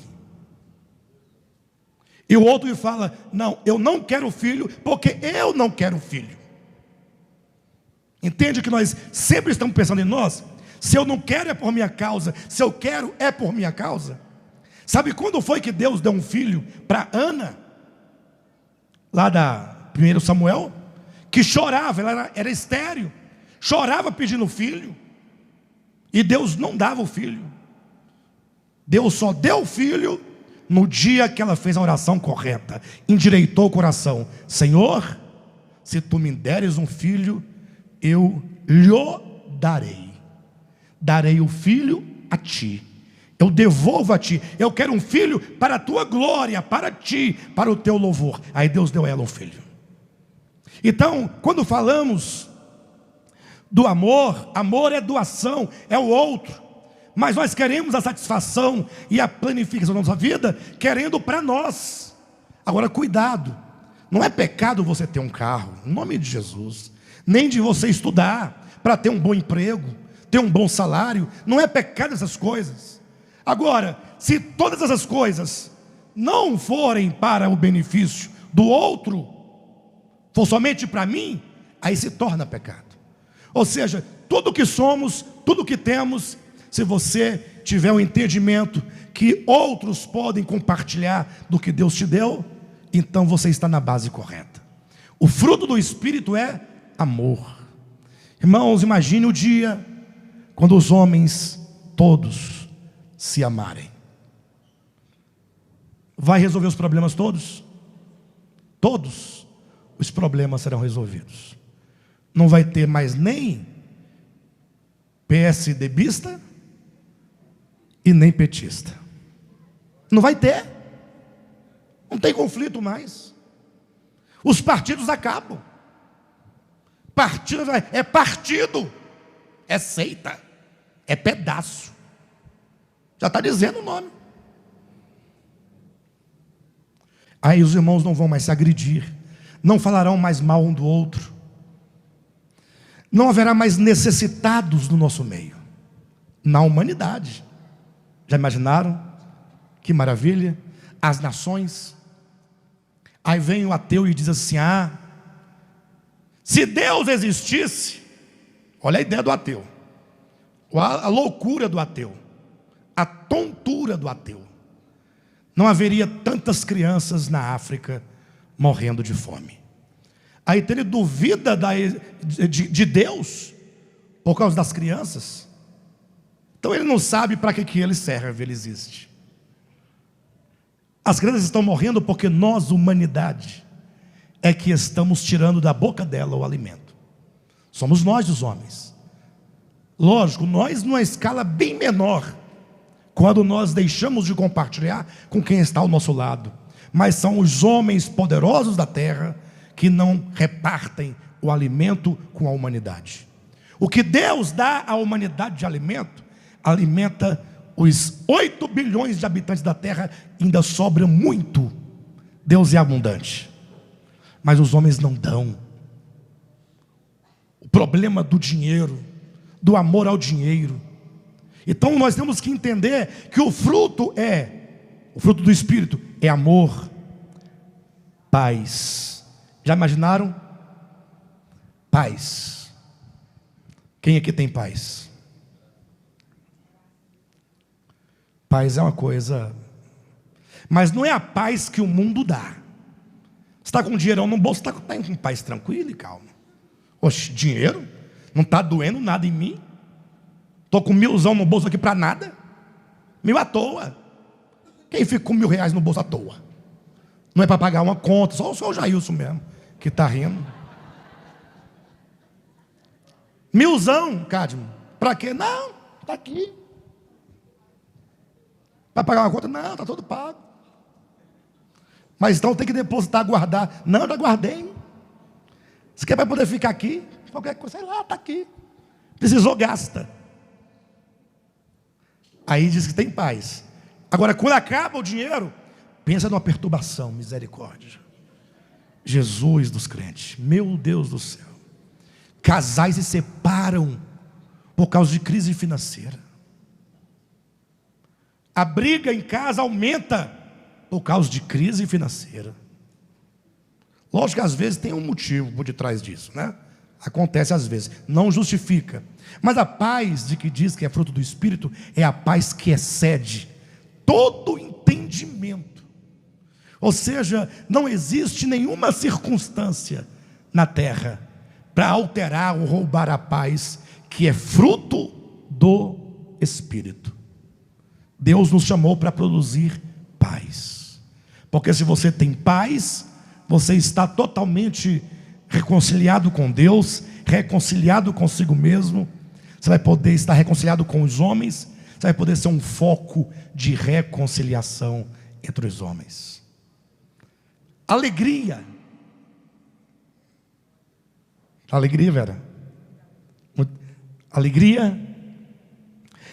E o outro fala: não, eu não quero filho porque eu não quero filho. Entende que nós sempre estamos pensando em nós? Se eu não quero é por minha causa, se eu quero é por minha causa. Sabe quando foi que Deus deu um filho para Ana? Lá da 1 Samuel, que chorava, ela era estéril, chorava pedindo filho, e Deus não dava o filho. Deus só deu o filho no dia que ela fez a oração correta, endireitou o coração: Senhor, se tu me deres um filho, eu lhe darei o filho a ti, eu devolvo a ti, eu quero um filho para a tua glória, para ti, para o teu louvor. Aí Deus deu a ela um filho. Então, quando falamos do amor, amor é doação, é o outro. Mas nós queremos a satisfação e a planificação da nossa vida querendo para nós. Agora cuidado, não é pecado você ter um carro, em nome de Jesus, nem de você estudar para ter um bom emprego, ter um bom salário. Não é pecado essas coisas. Agora, se todas essas coisas não forem para o benefício do outro, for somente para mim, aí se torna pecado. Ou seja, tudo que somos, tudo que temos, se você tiver um entendimento que outros podem compartilhar do que Deus te deu, então você está na base correta. O fruto do Espírito é amor. Irmãos, imagine o dia quando os homens todos se amarem. Vai resolver os problemas todos? Todos os problemas serão resolvidos. Não vai ter mais nem PSDBista e nem petista. Não vai ter. Não tem conflito mais. Os partidos acabam. Partido é partido, é seita, é pedaço. Já está dizendo o nome. Aí os irmãos não vão mais se agredir, não falarão mais mal um do outro, não haverá mais necessitados no nosso meio, na humanidade. Já imaginaram? Que maravilha. As nações. Aí vem o ateu e diz assim: se Deus existisse, olha a ideia do ateu, a loucura do ateu, a tontura do ateu, não haveria tantas crianças na África morrendo de fome. Aí ele duvida de Deus por causa das crianças. Então ele não sabe para que ele serve, ele existe. As crianças estão morrendo porque nós, humanidade, é que estamos tirando da boca dela o alimento. Somos nós os homens. Lógico, nós numa escala bem menor, quando nós deixamos de compartilhar com quem está ao nosso lado. Mas são os homens poderosos da terra que não repartem o alimento com a humanidade. O que Deus dá à humanidade de alimento, alimenta os 8 bilhões de habitantes da terra. Ainda sobra muito. Deus é abundante. mas os homens não dão. O problema do dinheiro, do amor ao dinheiro. Então nós temos que entender que o fruto do Espírito é amor, paz. Já imaginaram? Paz. Quem aqui tem paz? Paz é uma coisa, mas não é a paz que o mundo dá. Você está com um dinheirão no bolso, está com paz tranquilo e calma. Oxe, dinheiro? Não está doendo nada em mim? Estou com 1.000 no bolso aqui para nada? 1.000 à toa. Quem fica com R$1.000 no bolso à toa? Não é para pagar uma conta, só o Jailson mesmo, que está rindo. 1.000, Cadmo, para quê? Não, está aqui. Para pagar uma conta? Não, está tudo pago. Mas então tem que depositar, guardar. Não, já guardei. Você quer para poder ficar aqui? Qualquer coisa, sei lá, está aqui. Precisou, gasta. Aí diz que tem paz. Agora, quando acaba o dinheiro, pensa numa perturbação, misericórdia. Jesus dos crentes, meu Deus do céu. Casais se separam por causa de crise financeira. A briga em casa aumenta por causa de crise financeira. Lógico que às vezes tem um motivo por detrás disso, né? Acontece às vezes, não justifica. Mas a paz de que diz que é fruto do Espírito é a paz que excede todo entendimento. Ou seja, não existe nenhuma circunstância na terra para alterar ou roubar a paz que é fruto do Espírito. Deus nos chamou para produzir paz. Porque se você tem paz, você está totalmente reconciliado com Deus, reconciliado consigo mesmo. Você vai poder estar reconciliado com os homens. Você vai poder ser um foco de reconciliação entre os homens. Alegria. Alegria, Vera? Alegria.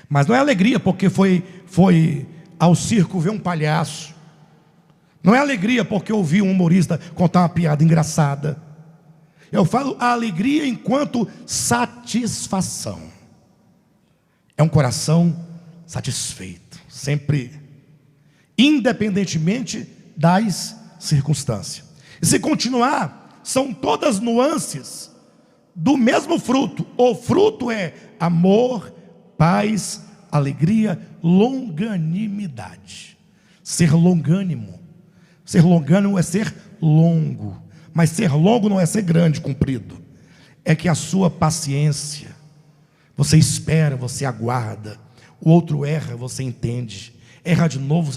Mas não é alegria porque foi ao circo ver um palhaço. Não é alegria porque ouvi um humorista contar uma piada engraçada. Eu falo a alegria enquanto satisfação. É um coração satisfeito, sempre, independentemente das circunstâncias. E se continuar, são todas nuances do mesmo fruto. O fruto é amor, paz, alegria, longanimidade. Ser longânimo. Ser longânimo é ser longo. Mas ser longo não é ser grande, comprido. É que a sua paciência, você espera, você aguarda. O outro erra, você entende. Erra de novo,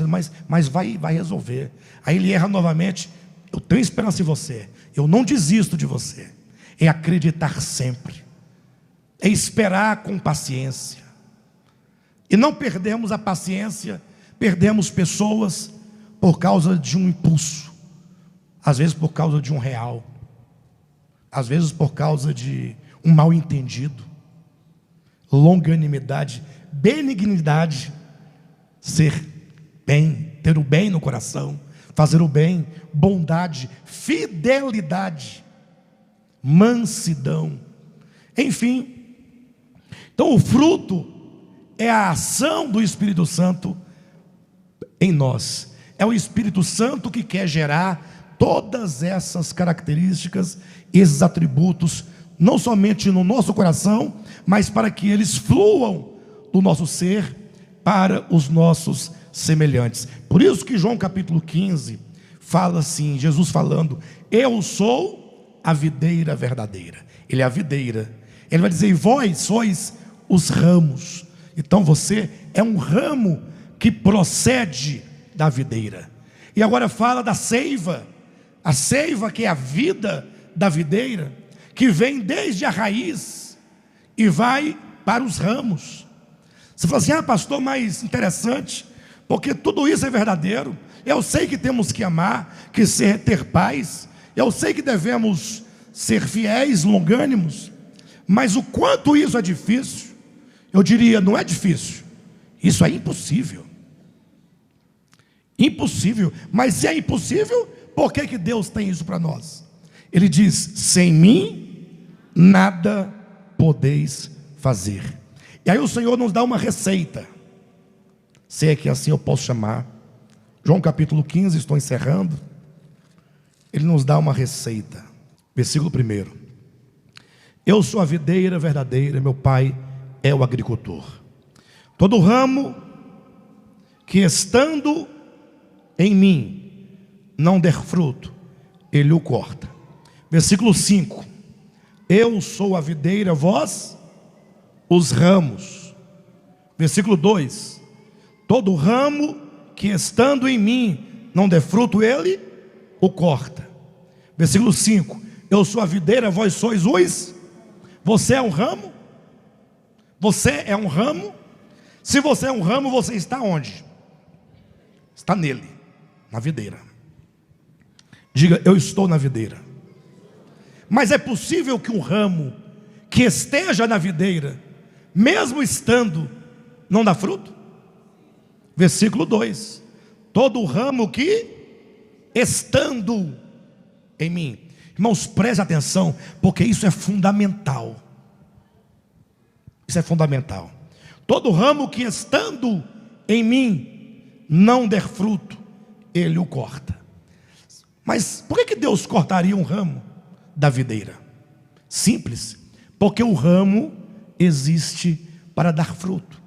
mas vai resolver. Aí ele erra novamente. Eu tenho esperança em você. Eu não desisto de você. É acreditar sempre. É esperar com paciência. E não perdemos a paciência. Perdemos pessoas por causa de um impulso. Às vezes por causa de um real. Às vezes por causa de um mal entendido. Longanimidade, benignidade, ser bem, ter o bem no coração, fazer o bem, bondade, fidelidade, mansidão, enfim. Então o fruto é a ação do Espírito Santo em nós. É o Espírito Santo que quer gerar todas essas características, esses atributos, não somente no nosso coração, mas para que eles fluam do nosso ser para os nossos semelhantes. Por isso que João capítulo 15 fala assim, Jesus falando, eu sou a videira verdadeira. Ele é a videira. Ele vai dizer, e vós sois os ramos. Então você é um ramo que procede da videira. E agora fala da seiva. A seiva que é a vida da videira, que vem desde a raiz e vai para os ramos. Você fala assim, pastor, mas interessante, porque tudo isso é verdadeiro. Eu sei que temos que amar, que ter paz. Eu sei que devemos ser fiéis, longânimos. Mas o quanto isso é difícil, eu diria, não é difícil. Isso é impossível. Impossível. Mas se é impossível, por que Deus tem isso para nós? Ele diz: sem mim nada podeis fazer. E aí o Senhor nos dá uma receita, se é que assim eu posso chamar. João capítulo 15, estou encerrando. Ele nos dá uma receita. Versículo 1: eu sou a videira verdadeira, meu pai é o agricultor. Todo ramo que estando em mim não der fruto, ele o corta. Versículo 5: eu sou a videira, vós os ramos. Versículo 2: todo ramo que estando em mim não der fruto, ele o corta. Versículo 5: eu sou a videira, vós sois os. Você é um ramo? Você é um ramo? Se você é um ramo, você está onde? Está nele, na videira. Diga: eu estou na videira. Mas é possível que um ramo que esteja na videira, mesmo estando, não dá fruto? Versículo 2: todo ramo que estando em mim. Irmãos, preste atenção, porque isso é fundamental. Isso é fundamental. Todo ramo que estando em mim não der fruto, ele o corta. Mas por que Deus cortaria um ramo da videira? Simples, porque o ramo existe para dar fruto.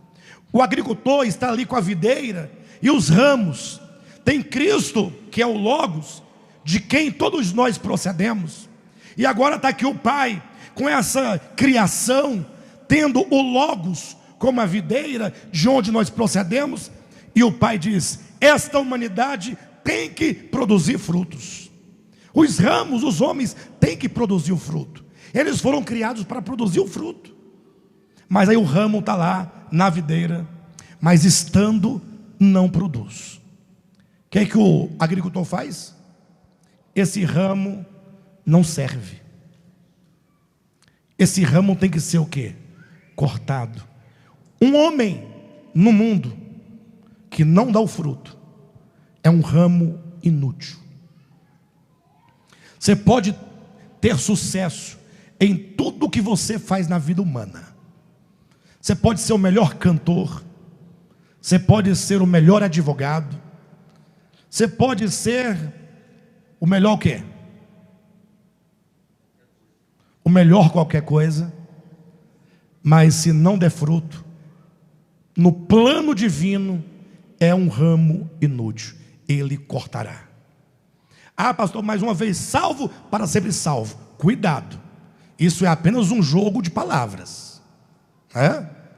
O agricultor está ali com a videira e os ramos. Tem Cristo, que é o Logos, de quem todos nós procedemos. E agora está aqui o Pai, com essa criação, tendo o Logos como a videira, de onde nós procedemos. E o Pai diz: esta humanidade tem que produzir frutos. Os ramos, os homens, têm que produzir o fruto. Eles foram criados para produzir o fruto. Mas aí o ramo está lá, na videira, mas estando, não produz. O que é que o agricultor faz? Esse ramo não serve. Esse ramo tem que ser o quê? Cortado. Um homem no mundo que não dá o fruto é um ramo inútil. Você pode ter sucesso em tudo que você faz na vida humana. Você pode ser o melhor cantor, você pode ser o melhor advogado, você pode ser o melhor o quê? O melhor qualquer coisa, mas se não der fruto, no plano divino, é um ramo inútil, ele cortará. Ah, pastor, mais uma vez, salvo para sempre salvo. Cuidado, isso é apenas um jogo de palavras.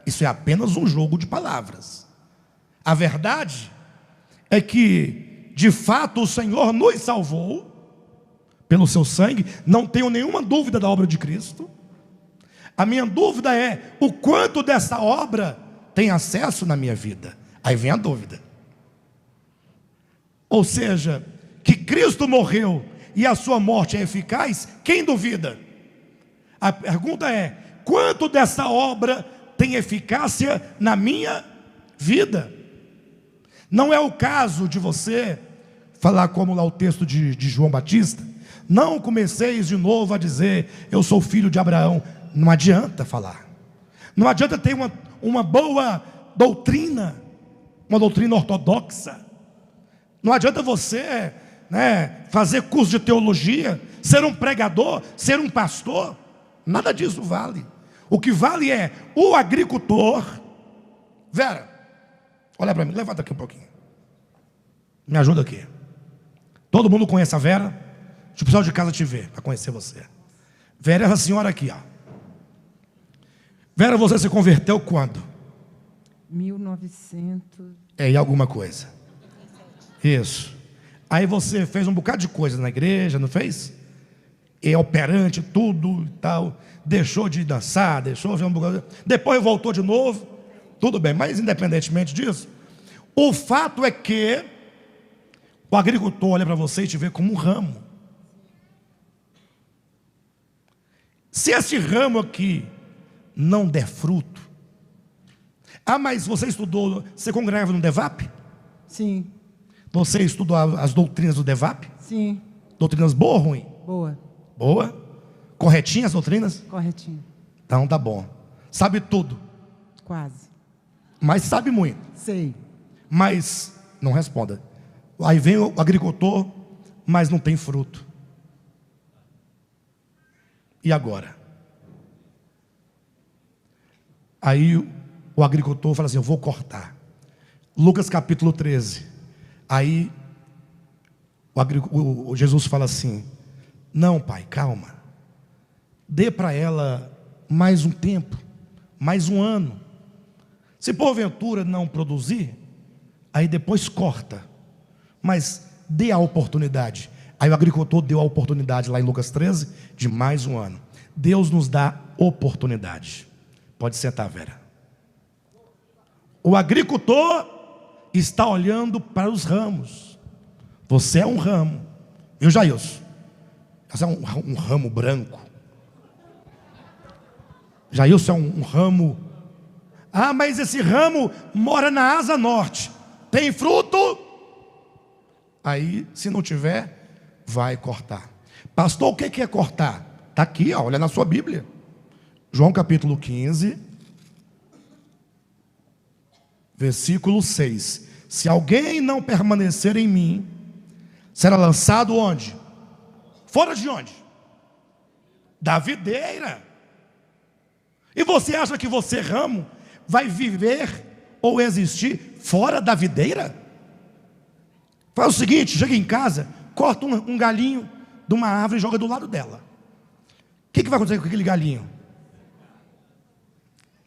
Isso é apenas um jogo de palavras. A verdade é que, de fato, o Senhor nos salvou pelo seu sangue. Não tenho nenhuma dúvida da obra de Cristo. A minha dúvida é o quanto dessa obra tem acesso na minha vida. Aí vem a dúvida. Ou seja, que Cristo morreu e a sua morte é eficaz, quem duvida? A pergunta é: quanto dessa obra tem eficácia na minha vida? Não é o caso de você falar como lá o texto de João Batista: não comeceis de novo a dizer, eu sou filho de Abraão. Não adianta falar. Não adianta ter uma boa doutrina, uma doutrina ortodoxa. Não adianta você fazer curso de teologia, ser um pregador, ser um pastor. Nada disso vale. O que vale é o agricultor. Vera, olha para mim, levanta aqui um pouquinho. Me ajuda aqui. Todo mundo conhece a Vera? Deixa o pessoal de casa te ver, para conhecer você. Vera é essa senhora aqui, ó. Vera, você se converteu quando? 1900. E alguma coisa. Isso. Aí você fez um bocado de coisa na igreja, não fez? E operante, tudo e tal. Deixou de dançar, deixou de ver um bocado. Depois voltou de novo. Tudo bem, mas independentemente disso, o fato é que o agricultor olha para você e te vê como um ramo. Se esse ramo aqui não der fruto. Ah, mas você estudou, você congrega no DEVAP? Sim. Você estudou as doutrinas do DEVAP? Sim. Doutrinas boas ou ruim? Boa. Boa. Corretinha as doutrinas? Corretinho. Então tá bom. Sabe tudo, Quase. mas sabe muito. Sei. Mas não responda. Aí vem o agricultor, mas não tem fruto. E agora? Aí o agricultor fala assim: eu vou cortar. Lucas capítulo 13. Aí Jesus fala assim: não, pai, calma. Dê para ela mais um tempo, mais um ano. Se porventura não produzir, aí depois corta. Mas dê a oportunidade. Aí o agricultor deu a oportunidade lá em Lucas 13 de mais um ano. Deus nos dá oportunidade. Pode sentar, Vera. O agricultor está olhando para os ramos. Você é um ramo. Eu, Jailson, você é um ramo branco. Jailson é um ramo. Ah, mas esse ramo mora na asa norte. Tem fruto? Aí, se não tiver, vai cortar. Pastor, o que é cortar? Está aqui, ó, olha na sua Bíblia. João capítulo 15, versículo 6. Se alguém não permanecer em mim, será lançado onde? Fora de onde? Da videira. E você acha que você, ramo, vai viver ou existir fora da videira? Faz o seguinte, chega em casa, corta um galinho de uma árvore e joga do lado dela. O que vai acontecer com aquele galinho?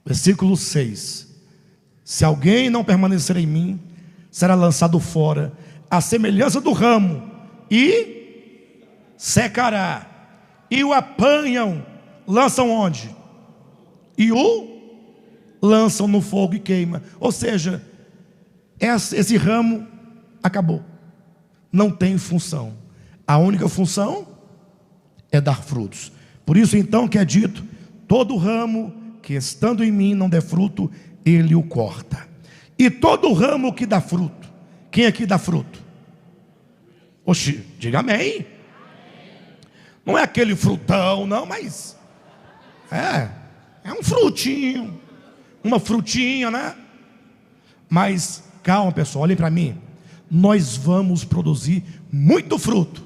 Versículo 6. Se alguém não permanecer em mim, será lançado fora, à semelhança do ramo, e secará. E o apanham, lançam onde? E o lançam no fogo e queima. Ou seja, esse ramo acabou. Não tem função. A única função é dar frutos. Por isso então que é dito: todo ramo que estando em mim não der fruto, ele o corta. E todo ramo que dá fruto. Quem aqui dá fruto? Oxi, diga amém. Não é aquele frutão, não, mas é um frutinho, uma frutinha, né? Mas calma, pessoal, olhem para mim. Nós vamos produzir muito fruto,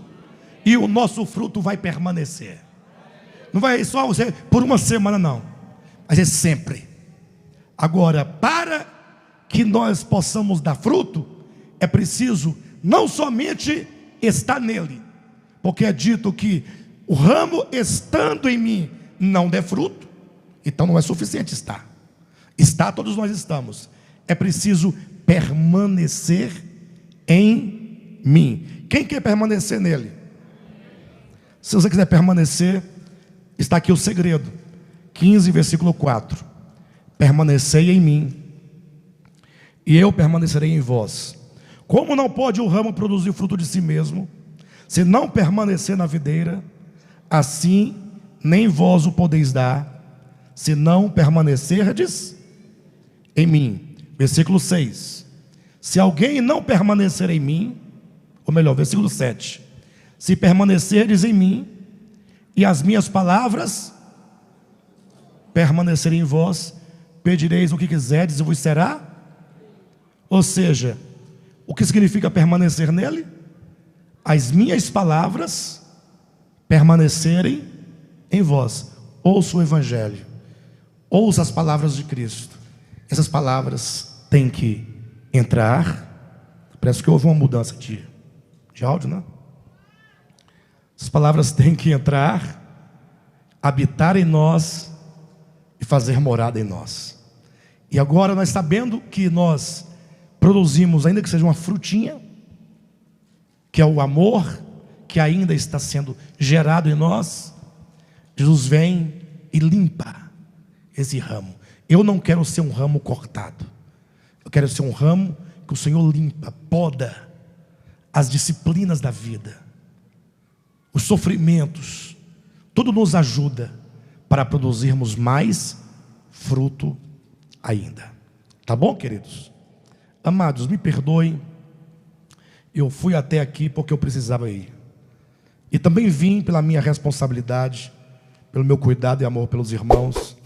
e o nosso fruto vai permanecer. Não vai só ser por uma semana, não. Vai ser sempre. Agora, para que nós possamos dar fruto, é preciso não somente estar nele, porque é dito que o ramo estando em mim não der fruto, então não é suficiente estar. Estar, todos nós estamos. É preciso permanecer em mim. Quem quer permanecer nele? Se você quiser permanecer, está aqui o segredo. 15, versículo 4. Permanecei em mim, e eu permanecerei em vós. Como não pode o ramo produzir fruto de si mesmo, se não permanecer na videira, assim nem vós o podeis dar, se não permanecerdes em mim. Versículo 6. Se alguém não permanecer em mim, ou melhor, versículo 7. Se permanecerdes em mim, e as minhas palavras permanecerem em vós, pedireis o que quiserdes e vos será. Ou seja, o que significa permanecer nele? As minhas palavras permanecerem em vós. Ouça o Evangelho, ouça as palavras de Cristo. Essas palavras têm que entrar. Parece que houve uma mudança de áudio, né? Essas palavras têm que entrar, habitar em nós e fazer morada em nós. E agora, nós sabendo que nós produzimos, ainda que seja uma frutinha, que é o amor que ainda está sendo gerado em nós, Jesus vem e limpa esse ramo. Eu não quero ser um ramo cortado. Eu quero ser um ramo que o Senhor limpa, poda as disciplinas da vida, os sofrimentos, tudo nos ajuda para produzirmos mais fruto ainda. Tá bom, queridos? Amados, me perdoem. Eu fui até aqui porque eu precisava ir. E também vim pela minha responsabilidade, pelo meu cuidado e amor pelos irmãos,